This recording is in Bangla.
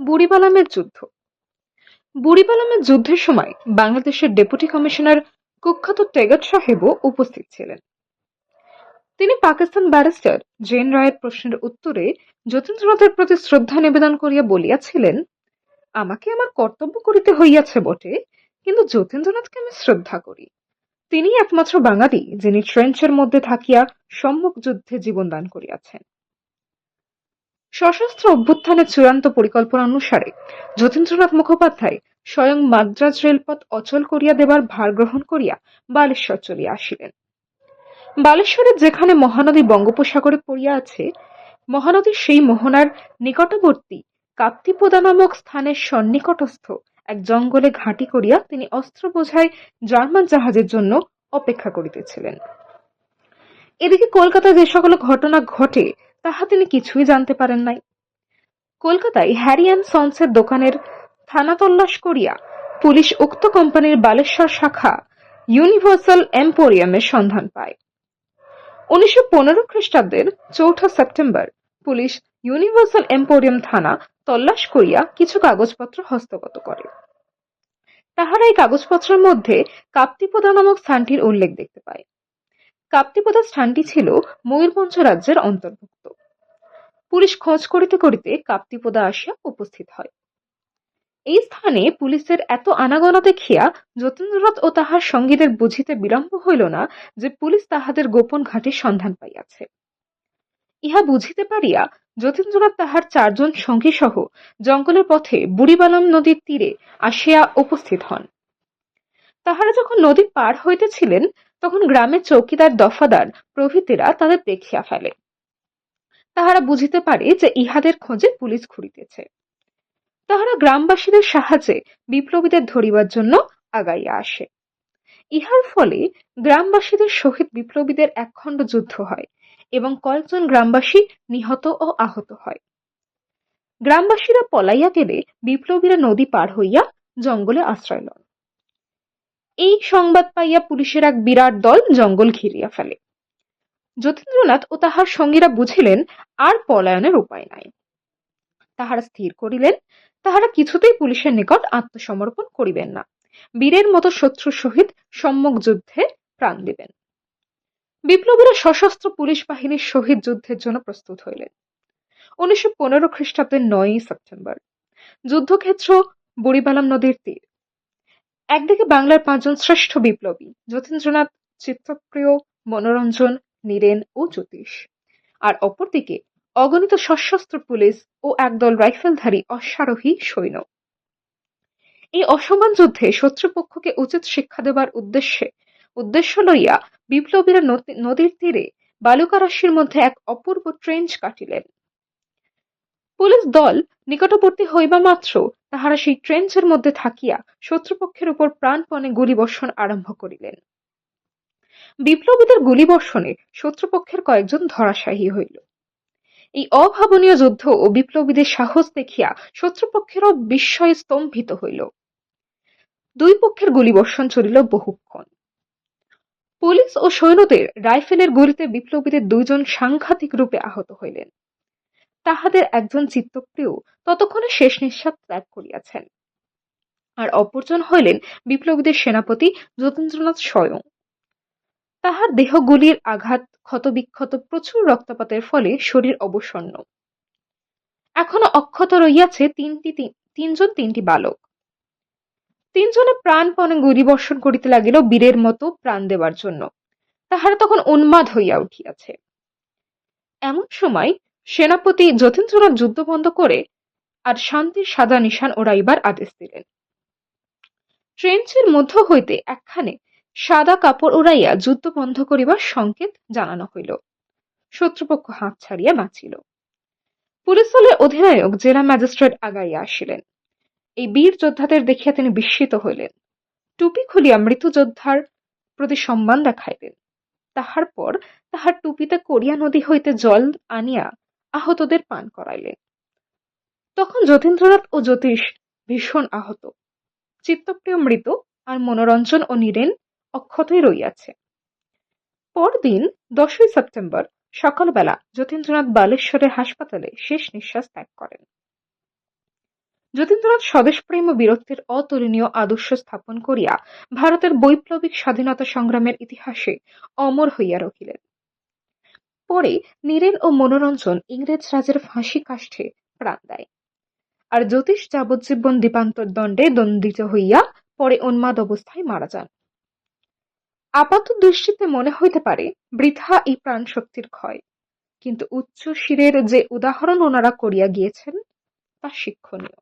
বুড়িবালামের যুদ্ধ। বুড়িবালামের যুদ্ধের সময় বাংলাদেশের ডেপুটি কমিশনার কুখ্যাত টেগট সাহেবও উপস্থিত ছিলেন। তিনি পাকিস্তান ব্যারিস্টার জেন রায়ের প্রশ্নের উত্তরে যতীন্দ্রনাথের প্রতি শ্রদ্ধা নিবেদন করিয়া বলিয়াছিলেন, আমাকে আমার কর্তব্য করিতে হইয়াছে বটে, কিন্তু যতীন্দ্রনাথকে আমি শ্রদ্ধা করি। তিনি একমাত্র বাঙালি যিনি ট্রেঞ্চের মধ্যে থাকিয়া সম্মুখ যুদ্ধে জীবনদান করিয়াছেন। সশস্ত্র অভ্যুত্থানের চূড়ান্ত পরিকল্পনা অনুসারে যতীন্দ্রনাথ মুখোপাধ্যায় স্বয়ং মাদ্রাজ রেলপথ অচল করিয়া দেবার ভার গ্রহণ করিয়া বালেশ্বর চলিয়া আসিলেন। বালেশ্বরের যেখানে মহানদী বঙ্গোপসাগরে পড়িয়া আছে, মহানদীর সেই মোহনার নিকটবর্তী কাপ্তিপোদা নামক স্থানের সন্নিকটস্থ এক জঙ্গলে ঘাঁটি করিয়া তিনি অস্ত্র বোঝাই জার্মান জাহাজের জন্য অপেক্ষা করিতেছিলেন। এদিকে কলকাতায় যে সকল ঘটনা ঘটে তাহা তিনি কিছুই জানতে পারেন নাই। কলকাতায় হ্যারি অ্যান্ড সন্সের দোকানের থানা তল্লাশ করিয়া পুলিশ উক্ত কোম্পানির বালেশ্বর শাখা ইউনিভার্সাল এম্পোরিয়ামের সন্ধান পায়। 1915 খ্রিস্টাব্দের 4 সেপ্টেম্বর পুলিশ ইউনিভার্সাল এম্পোরিয়াম থানা তল্লাশ করিয়া কিছু কাগজপত্র হস্তগত করে। তাহারা এই কাগজপত্রের মধ্যে কাপ্তিপোদা নামক স্থানটির উল্লেখ দেখতে পায়। কাপ্তিপোদা স্থানটি ছিল ময়ূরভঞ্জ রাজ্যের অন্তর্ভুক্ত। পুলিশ খোঁজ করিতে করিতে কাপ্তিপোদা আসিয়া উপস্থিত হয়। এই স্থানে পুলিশের এত আনাগোনা দেখিয়া যতীন্দ্রনাথ ও তাহার সঙ্গীদের বুঝিতে বিলম্ব হইল না যে পুলিশ তাহাদের গোপন ঘাঁটির সন্ধান পাইয়াছে। ইহা বুঝিতে পারিয়া যতীন্দ্রনাথ তাহার 4 জন সঙ্গী সহ জঙ্গলের পথে বুড়িবালাম নদীর তীরে আসিয়া উপস্থিত হন। তাহারা যখন নদী পার হইতেছিলেন তখন গ্রামের চৌকিদার, দফাদার প্রভৃতিরা তাদের দেখিয়া ফেলে। তাহারা বুঝিতে পারে যে ইহাদের খোঁজে পুলিশ ঘুরিতেছে। তাহারা গ্রামবাসীদের সাহায্যে বিপ্লবীদের ধরিবার জন্য আগাইয়া আসে। ইহার ফলে গ্রামবাসীদের সহিত বিপ্লবীদের একখণ্ড যুদ্ধ হয় এবং কয়েকজন গ্রামবাসী নিহত ও আহত হয়। গ্রামবাসীরা পলাইয়া গেলে বিপ্লবীরা নদী পার হইয়া জঙ্গলে আশ্রয় লন। এই সংবাদ পাইয়া পুলিশের এক বিরাট দল জঙ্গল ঘিরিয়া ফেলে। যতীন্দ্রনাথ ও তাহার সঙ্গীরা বুঝিলেন আর পলায়নের উপায় নাই। তাহারা স্থির করিলেন তাহারা কিছুতেই পুলিশের নিকট আত্মসমর্পণ করিবেন না, বীরের মতো শত্রুর সহিত সম্মুখ যুদ্ধে প্রাণ দিবেন। বিপ্লবীরা সশস্ত্র পুলিশ বাহিনীর সহিত যুদ্ধের জন্য প্রস্তুত হইলেন। 1915 খ্রিস্টাব্দের 9 সেপ্টেম্বর যুদ্ধক্ষেত্র বুড়িবালাম নদীর তীর। একদিকে বাংলার 5 জন শ্রেষ্ঠ বিপ্লবী যতীন্দ্রনাথ, চিত্তপ্রিয়, মনোরঞ্জন, নীরেন ও জ্যোতিষ, আর অপরদিকে অগণিত সশস্ত্র পুলিশ ও একদল রাইফেলধারী অশ্বারোহী সৈন্য। এই অসমান যুদ্ধে শত্রুপক্ষকে উচিত শিক্ষা দেবার উদ্দেশ্য লইয়া বিপ্লবীরা নদীর তীরে বালুকারাশির মধ্যে এক অপূর্ব ট্রেঞ্চ কাটিলেন। পুলিশ দল নিকটবর্তী হইবা মাত্র তাহারা সেই ট্রেঞ্চের মধ্যে থাকিয়া শত্রুপক্ষের উপর প্রাণপণে গুলিবর্ষণ আরম্ভ করিলেন। বিপ্লবীদের গুলিবর্ষণে শত্রুপক্ষের কয়েকজন ধরাশায়ী হইল। এই অভাবনীয় যুদ্ধ ও বিপ্লবীদের সাহস দেখিয়া শত্রুপক্ষেরও বিস্ময়ে স্তম্ভিত হইল। দুই পক্ষের গুলিবর্ষণ চলিল বহুক্ষণ। পুলিশ ও সৈন্যদের রাইফেলের গুলিতে বিপ্লবীদের 2 জন সাংঘাতিক রূপে আহত হইলেন। তাহাদের একজন চিত্তপ্রিয় ততক্ষণে শেষ নিঃশ্বাস ত্যাগ করিয়াছেন, আর অপরজন হইলেন বিপ্লবীদের সেনাপতি যতীন্দ্রনাথ স্বয়ং। তাহার দেহ গুলির আঘাত ক্ষতবিক্ষত, প্রচুর রক্তপাতের ফলে শরীর অবসন্ন। এখনো অক্ষত রইয়াছে তিনজন 3টি বালক। 3 জনে প্রাণপণে গুলিবর্ষণ করিতে লাগিল বীরের মতো প্রাণ দেবার জন্য। তাহারা তখন উন্মাদ হইয়া উঠিয়াছে। এমন সময় সেনাপতি যতীন্দ্রনাথ যুদ্ধ বন্ধ করে আর শান্তির সাদা নিশান ওড়াইবার আদেশ দিলেন। ট্রেঞ্চের মধ্য হইতে একখানে সাদা কাপড় উড়াইয়া যুদ্ধ বন্ধ করিবার সংকেত জানানো হইল। শত্রুপক্ষ হাঁপ ছাড়িয়া বাঁচিল। পুলিশ দলের অধিনায়ক জেলা ম্যাজিস্ট্রেট আগাইয়া আসিলেন। এই বীর যোদ্ধাদের দেখিয়া তিনি বিস্মিত হইলেন। টুপি খুলিয়া মৃত যোদ্ধার প্রতি সম্মান দেখাইলেন। তাহার পর তাহার টুপিতে করিয়া নদী হইতে জল আনিয়া আহতদের পান করাইলেন। তখন যতীন্দ্রনাথ ও জ্যোতিষ ভীষণ আহত, চিত্তপ্রিয় মৃত, আর মনোরঞ্জন ও নীরেন অক্ষতই রইয়াছে। পরদিন 10 সেপ্টেম্বর সকালবেলা যতীন্দ্রনাথ বালেশ্বরের হাসপাতালে শেষ নিঃশ্বাস ত্যাগ করেন। যতীন্দ্রনাথ স্বদেশপ্রেম ও বীরত্বের অতুলনীয় আদর্শ স্থাপন করিয়া ভারতের বৈপ্লবিক স্বাধীনতা সংগ্রামের ইতিহাসে অমর হইয়া রহিলেন। পরে নীরেন ও মনোরঞ্জন ইংরেজ রাজের ফাঁসি কাষ্ঠে প্রাণ দেয়, আর জ্যোতিষ যাবজ্জীবন দ্বীপান্তর দণ্ডে দণ্ডিত হইয়া পরে উন্মাদ অবস্থায় মারা যান। আপাত দৃষ্টিতে মনে হইতে পারে বৃথা এই প্রাণশক্তির ক্ষয়, কিন্তু উচ্চ শিরের যে উদাহরণ ওনারা করিয়া গিয়েছেন তা শিক্ষণীয়।